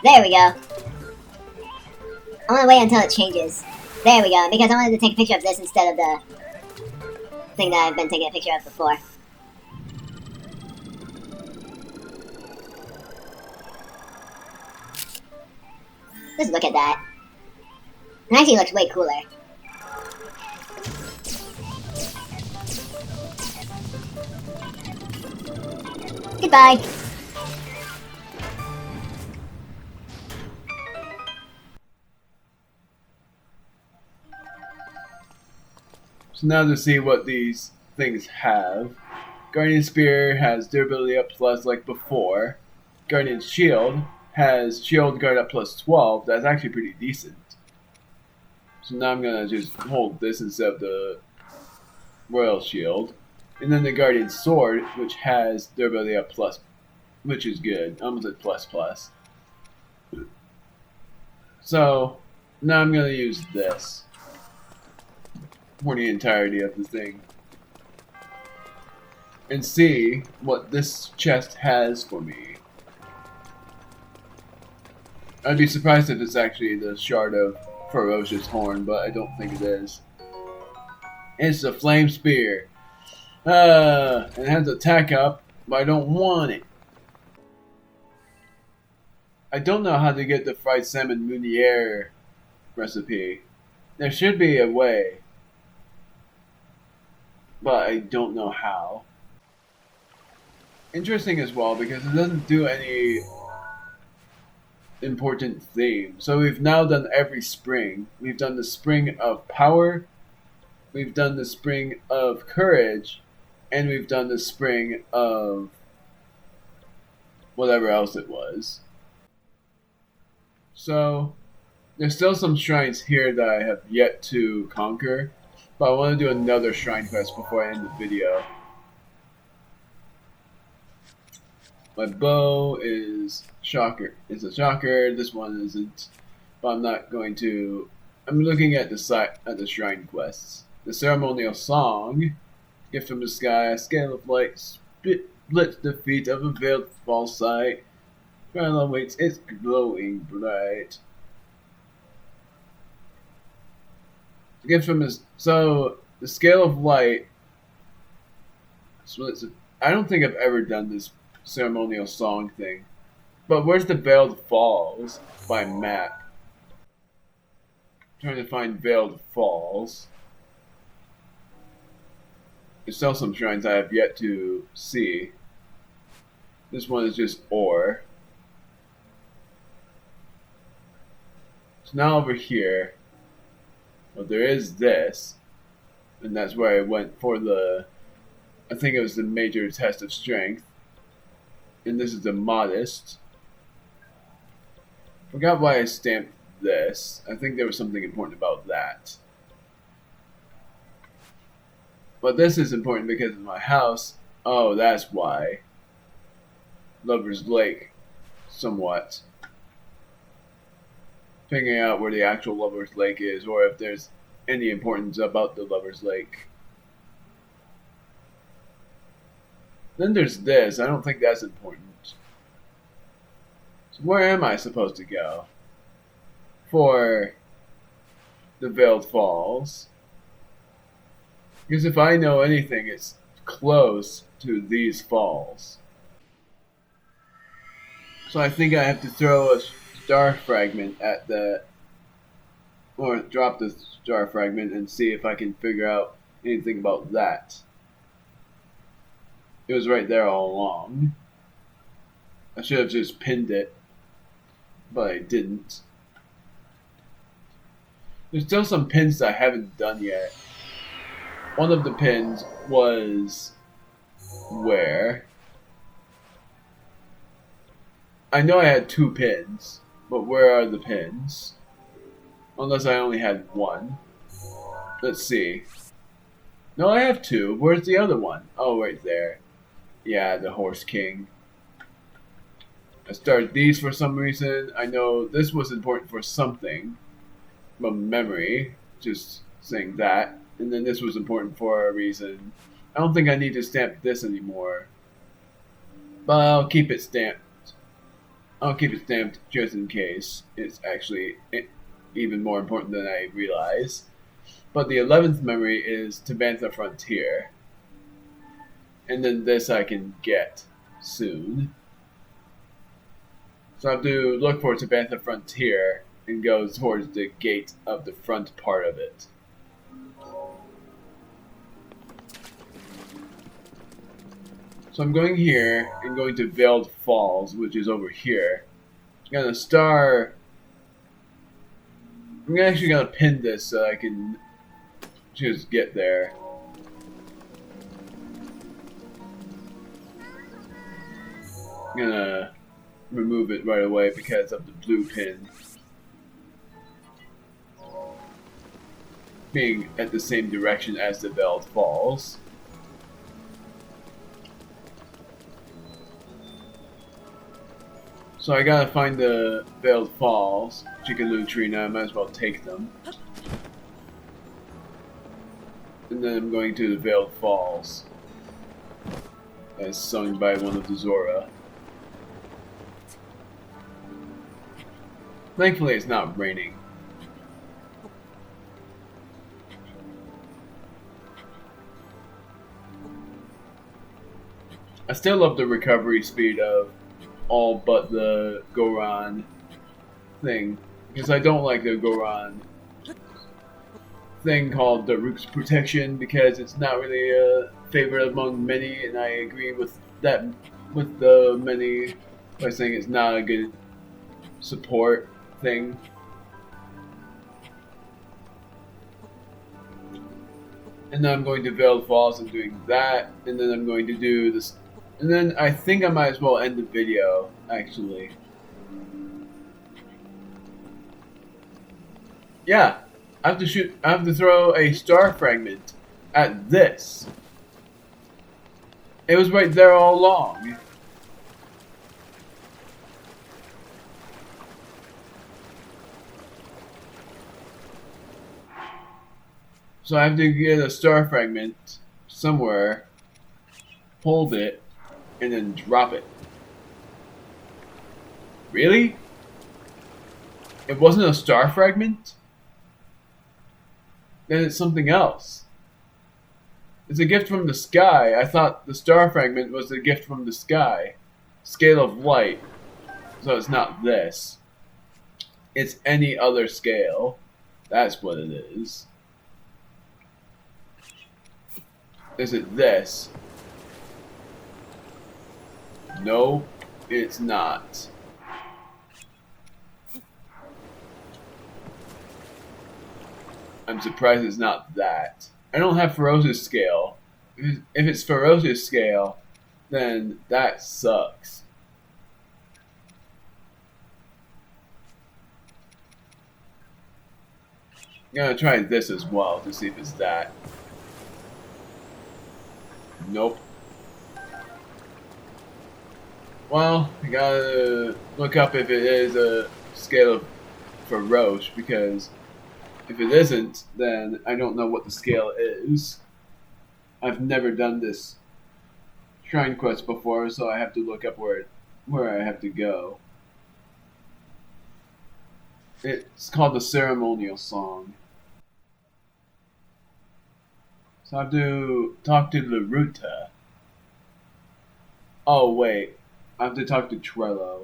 There we go. I want to wait until it changes. There we go, because I wanted to take a picture of this instead of the thing that I've been taking a picture of before. Just look at that. It actually looks way cooler. Goodbye. So now to see what these things have. Guardian Spear has durability up plus like before. Guardian Shield has shield guard up plus 12. That's actually pretty decent. So now I'm going to just hold this instead of the Royal Shield. And then the Guardian Sword, which has durability up plus, which is good. I almost said plus plus. So now I'm going to use this for the entirety of the thing. And see what this chest has for me. I'd be surprised if it's actually the Shard of Ferocious Horn, but I don't think it is. It's a Flame Spear. It has attack up, but I don't want it. I don't know how to get the fried salmon Meunier recipe. There should be a way, but I don't know how. Interesting as well because it doesn't do any important theme. So we've now done every spring. We've done the spring of power, we've done the spring of courage, and we've done the spring of whatever else it was. So there's still some shrines here that I have yet to conquer, but I want to do another shrine quest before I end the video. My bow is shocker. It's a shocker. This one isn't, but I'm not going to. I'm looking at the shrine quests. The ceremonial song, gift from the sky, a scale of light, splits the feet of a veiled false sight. Trial awaits, it's glowing bright. The gift from so the scale of light splits. I don't think I've ever done this ceremonial song thing. But where's the Veiled Falls by map? I'm trying to find Veiled Falls. There's still some shrines I have yet to see. This one is just ore. So now over here, well, there is this, and that's where I went for the, I think it was the major test of strength. And this is the modest. Forgot why I stamped this. I think there was something important about that. But this is important because of my house. Oh, that's why. Lover's Lake. Somewhat. Figuring out where the actual Lover's Lake is, or if there's any importance about the Lover's Lake. Then there's this. I don't think that's important. So where am I supposed to go? For the Veiled Falls. Because if I know anything, it's close to these falls. So I think I have to throw a star fragment at the... or drop the star fragment and see if I can figure out anything about that. It was right there all along. I should have just pinned it, but I didn't. There's still some pins that I haven't done yet. One of the pins was where? I know I had 2 pins, but where are the pins? Unless I only had 1. Let's see. No, I have 2. Where's the other one? Oh, right there. Yeah, the Horse King. I started these for some reason. I know this was important for something. My memory. Just saying that. And then this was important for a reason. I don't think I need to stamp this anymore. But I'll keep it stamped. I'll keep it stamped just in case. It's actually even more important than I realize. But the 11th memory is Tabantha Frontier. And then this I can get soon. So I have to look for Tabantha Frontier and go towards the gate of the front part of it. So I'm going here and going to Veiled Falls, which is over here. I'm actually gonna pin this so I can just get there. I'm gonna remove it right away because of the blue pin being at the same direction as the Veiled Falls. So I gotta find the Veiled Falls, Chickaloo Tree. Now I might as well take them. And then I'm going to the Veiled Falls, as sung by one of the Zora. Thankfully it's not raining. I still love the recovery speed of all but the Goron thing, because I don't like the Goron thing called the Rook's Protection, because it's not really a favorite among many, and I agree with that with the many by saying it's not a good support thing. And then I'm going to Veiled Falls and doing that, and then I'm going to do this. And then I think I might as well end the video, actually. Yeah, I have to throw a star fragment at this. It was right there all along. So I have to get a star fragment somewhere, hold it, and then drop it. Really? It wasn't a star fragment? Then it's something else. It's a gift from the sky. I thought the star fragment was a gift from the sky. Scale of light. So it's not this. It's any other scale. That's what it is. Is it this? No, it's not. I'm surprised it's not that. I don't have ferocious scale. If it's ferocious scale, then that sucks. I'm gonna try this as well to see if it's that. Nope. Well, I gotta look up if it is a scale of Feroce, because if it isn't, then I don't know what the scale is. I've never done this shrine quest before, so I have to look up where I have to go. It's called the Ceremonial Song. So I have to talk to Laruta. Oh wait, I have to talk to Trello.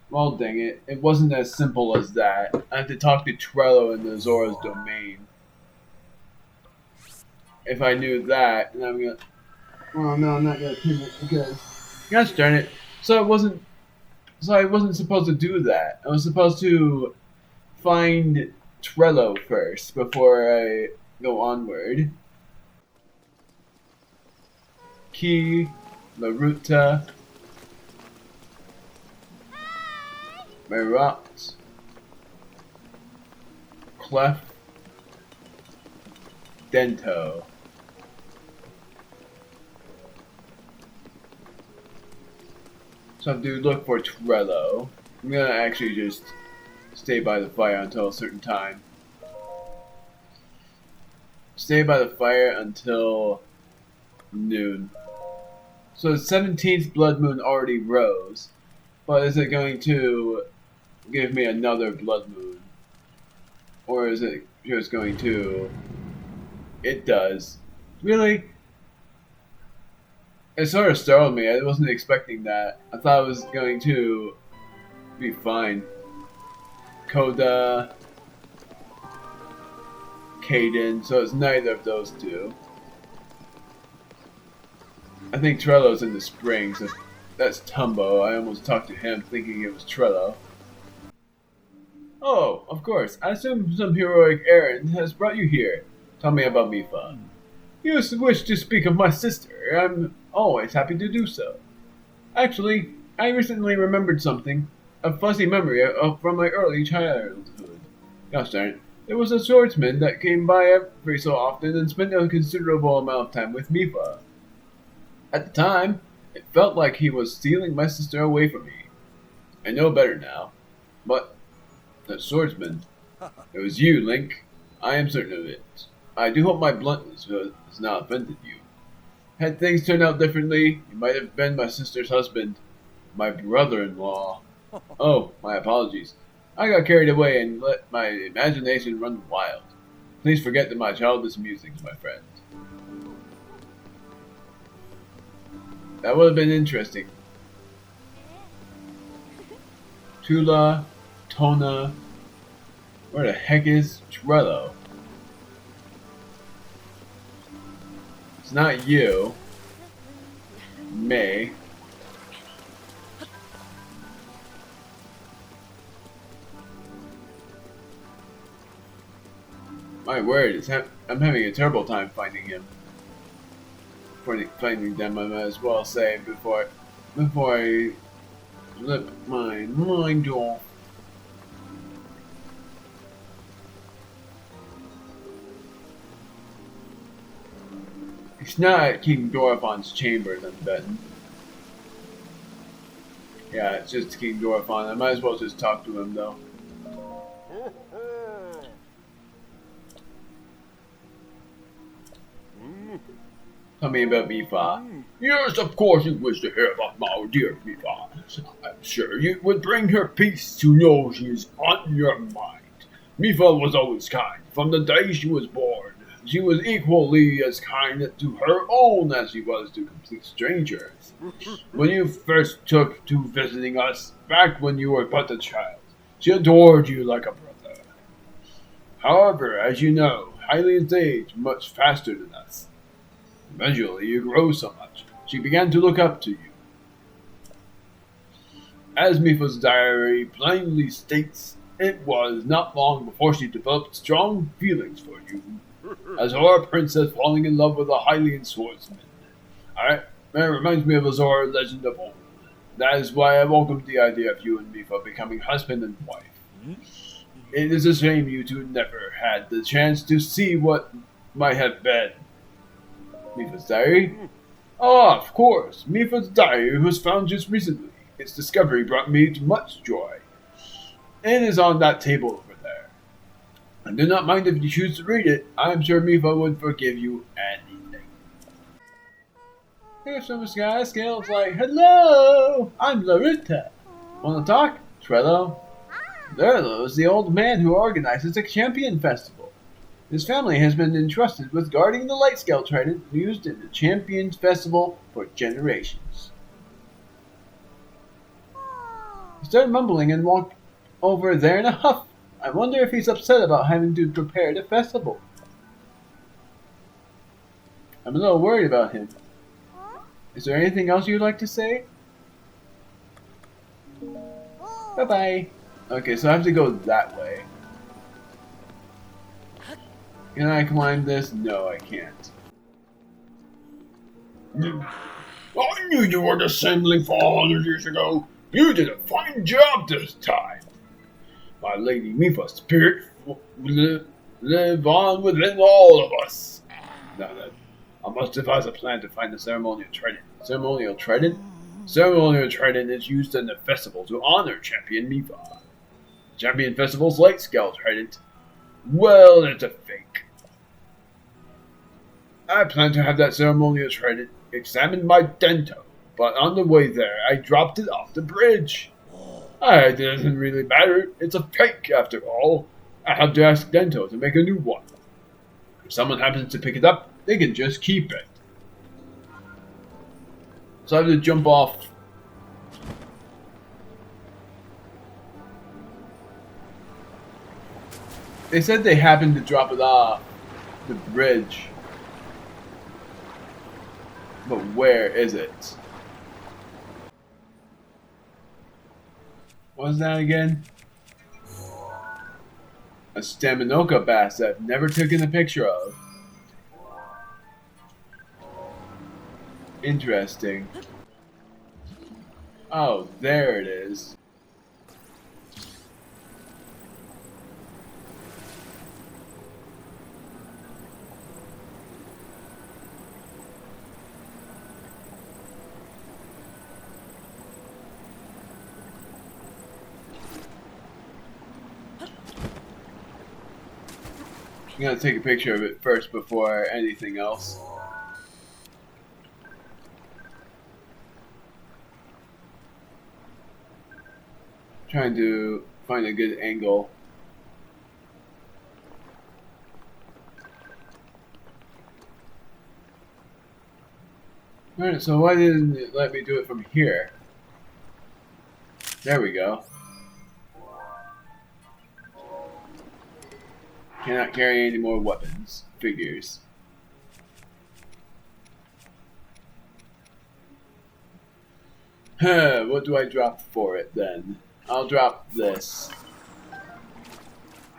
Well, dang it. It wasn't as simple as that. I have to talk to Trello in the Zora's domain. If I knew that, then I'm gonna. Oh no, I'm not gonna pin it because. Gosh darn it. So it wasn't. So I wasn't supposed to do that. I was supposed to find Trello first before I go onward. Key, Laruta, Marot, Clef, Dento. So I have to look for Trello. I'm gonna actually just stay by the fire until a certain time. Stay by the fire until noon. So the 17th blood moon already rose, but is it going to give me another blood moon? Or is it just going to... It does. Really? It sort of startled me. I wasn't expecting that. I thought it was going to be fine. Coda, Caden, so it's neither of those two. I think Trello's in the spring, so that's Tumbo. I almost talked to him thinking it was Trello. Oh, of course. I assume some heroic errand has brought you here. Tell me about Mifa. You wish to speak of my sister. I'm always happy to do so. Actually, I recently remembered something. A fuzzy memory from my early childhood. Gosh darn it. There was a swordsman that came by every so often and spent a considerable amount of time with Mifa. At the time, it felt like he was stealing my sister away from me. I know better now. But, the swordsman, it was you, Link. I am certain of it. I do hope my bluntness has not offended you. Had things turned out differently, you might have been my sister's husband, my brother-in-law. Oh, my apologies. I got carried away and let my imagination run wild. Please forget that my childish musings, my friend. That would have been interesting. Tula, Tona, where the heck is Trello? It's not you. May. My word, I'm having a terrible time finding him. Finding them, I might as well say before I flip my mind off. It's not at King Dorephan's chambers, I'm betting. Yeah, it's just King Dorephan. I might as well just talk to him, though. Tell me about Mifa. Yes, of course you wish to hear about my dear Mifa. I'm sure you would bring her peace to know she is on your mind. Mifa was always kind. From the day she was born, she was equally as kind to her own as she was to complete strangers. When you first took to visiting us, back when you were but a child, she adored you like a brother. However, as you know, Hylians age much faster than us. Eventually, you grow so much, she began to look up to you. As Mifa's diary plainly states, it was not long before she developed strong feelings for you. A Zora princess falling in love with a Hylian swordsman. That reminds me of a Zora legend of old. That is why I welcomed the idea of you and Mifa becoming husband and wife. It is a shame you two never had the chance to see what might have been. Mifa's diary? Oh, of course. Mifa's diary was found just recently. Its discovery brought me much joy. It is on that table over there. And do not mind if you choose to read it. I am sure Mifa would forgive you anything. Here's from the sky scales like, hello, I'm Laruta. Wanna talk? Trello? There is the old man who organizes the champion festival. His family has been entrusted with guarding the light scale trident used in the Champions Festival for generations. He started mumbling and walked over there in a huff. I wonder if he's upset about having to prepare the festival. I'm a little worried about him. Is there anything else you'd like to say? Bye-bye. Okay, so I have to go that way. Can I climb this? No, I can't. I knew you were assembling 400 years ago. You did a fine job this time. My Lady Mifa's spirit will live on within all of us. Now then, I must devise a plan to find the ceremonial trident. Ceremonial trident? Ceremonial trident is used in the festival to honor Champion Mifa. Champion Festival's light scale trident. Well, it's a fake. I plan to have that ceremonial trident examined by Dento, but on the way there, I dropped it off the bridge. It doesn't really matter. It's a fake, after all. I have to ask Dento to make a new one. If someone happens to pick it up, they can just keep it. So I have to jump off. They said they happened to drop it off the bridge. But where is it? What was that again? A Staminoka bass I've never taken a picture of. Interesting. Oh, there it is. I'm gonna take a picture of it first before anything else. Trying to find a good angle. Alright, so why didn't it let me do it from here? There we go. Cannot carry any more weapons. Figures. What do I drop for it then? I'll drop this.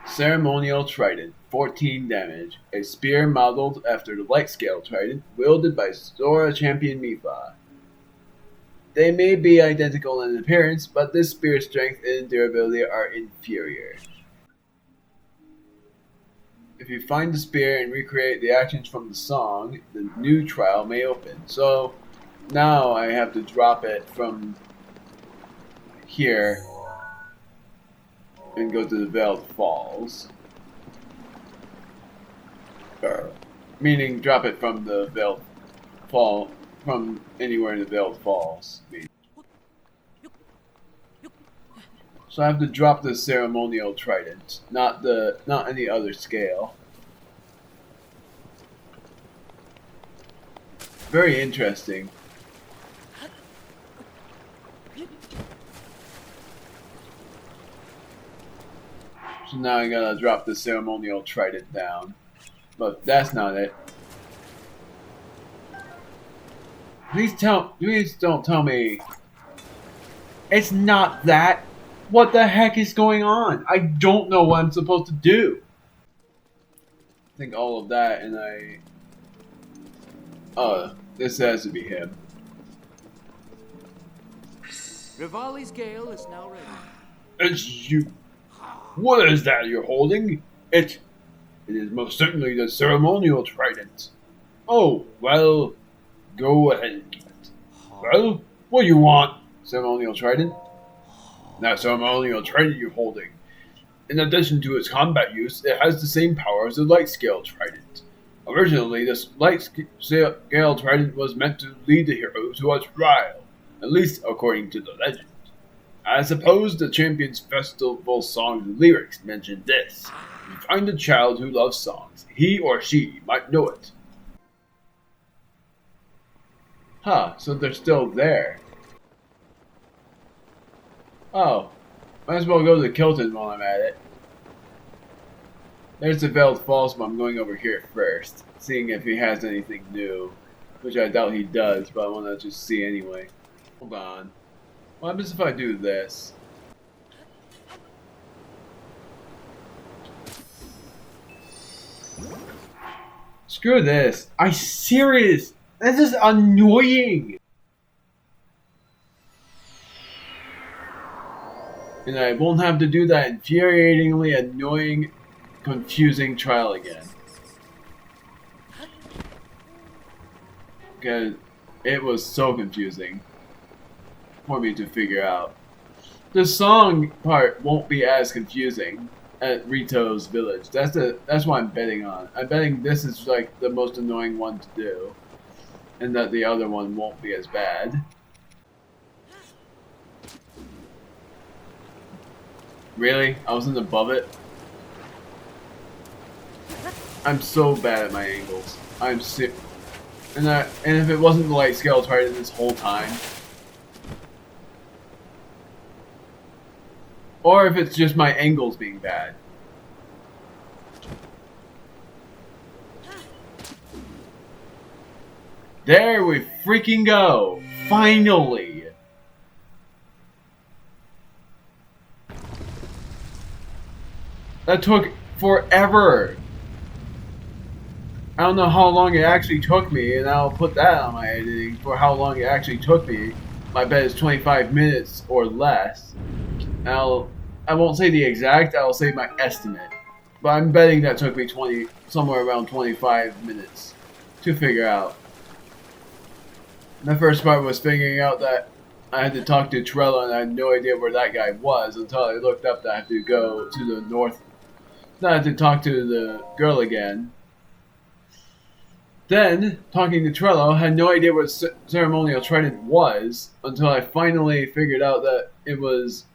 Ceremonial Trident. 14 damage. A spear modeled after the light scale trident, wielded by Zora Champion Mifa. They may be identical in appearance, but this spear's strength and durability are inferior. If you find the spear and recreate the actions from the song, the new trial may open. So now I have to drop it from here and go to the Veiled Falls. Meaning drop it from the Veiled Fall, from anywhere in the Veiled Falls. So I have to drop the ceremonial trident, not any other scale. Very interesting. So now I gotta drop the ceremonial trident down. But that's not it. Please don't tell me it's not that. What the heck is going on? I don't know what I'm supposed to do. I think all of that, and this has to be him. Rivali's gale is now ready. It's you. What is that you're holding? It is most certainly the ceremonial trident. Oh, well, go ahead and keep it. Well, what do you want? Ceremonial trident? That ceremonial trident you're holding. In addition to its combat use, it has the same power as the light scale trident. Originally, this light scale trident was meant to lead the hero to a trial, at least according to the legend. I suppose the Champions Festival song's lyrics mention this. You find a child who loves songs. He or she might know it. Huh, so they're still there. Oh, might as well go to Kilton while I'm at it. There's the Veiled Falls, but I'm going over here first, seeing if he has anything new. Which I doubt he does, but I want to just see anyway. Hold on. What happens if I do this? Screw this. I'm serious. This is annoying. And I won't have to do that infuriatingly annoying, confusing trial again. Because it was so confusing for me to figure out. The song part won't be as confusing at Rito's village. That's what I'm betting on. I'm betting this is like the most annoying one to do, and that the other one won't be as bad. Really? I wasn't above it? I'm so bad at my angles. I'm sick. And if it wasn't the light scale target this whole time, or if it's just my angles being bad. There we freaking go! Finally! That took forever! I don't know how long it actually took me, and I'll put that on my editing for how long it actually took me. My bet is 25 minutes or less. I won't say the exact, I'll say my estimate. But I'm betting that took me somewhere around 25 minutes to figure out. The first part was figuring out that I had to talk to Trella, and I had no idea where that guy was until I looked up that I had to go to the north. Then I had to talk to the girl again. Then, talking to Trello, had no idea what ceremonial trident was until I finally figured out that it was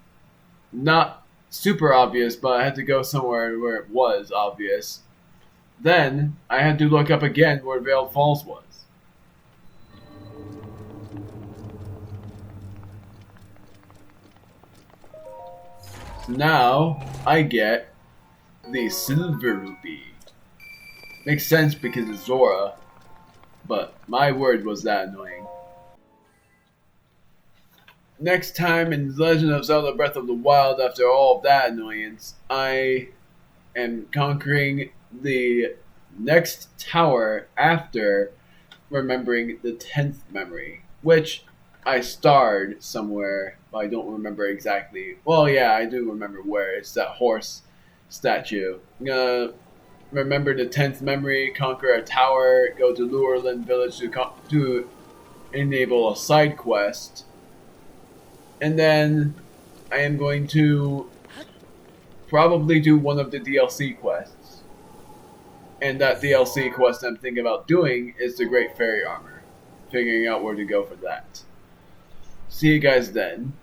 not super obvious, but I had to go somewhere where it was obvious. Then, I had to look up again where Veiled Falls was. So now, I get the Silver Rupee. Makes sense because it's Zora, but my word was that annoying. Next time in Legend of Zelda Breath of the Wild, after all of that annoyance, I am conquering the next tower after remembering the 10th memory, which I starred somewhere, but I don't remember exactly. Well, yeah, I do remember where. It's that horse statue. I'm gonna remember the 10th memory, conquer a tower, go to Lurelin Village to enable a side quest, and then I am going to probably do one of the DLC quests. And that DLC quest I'm thinking about doing is the Great Fairy Armor. Figuring out where to go for that. See you guys then.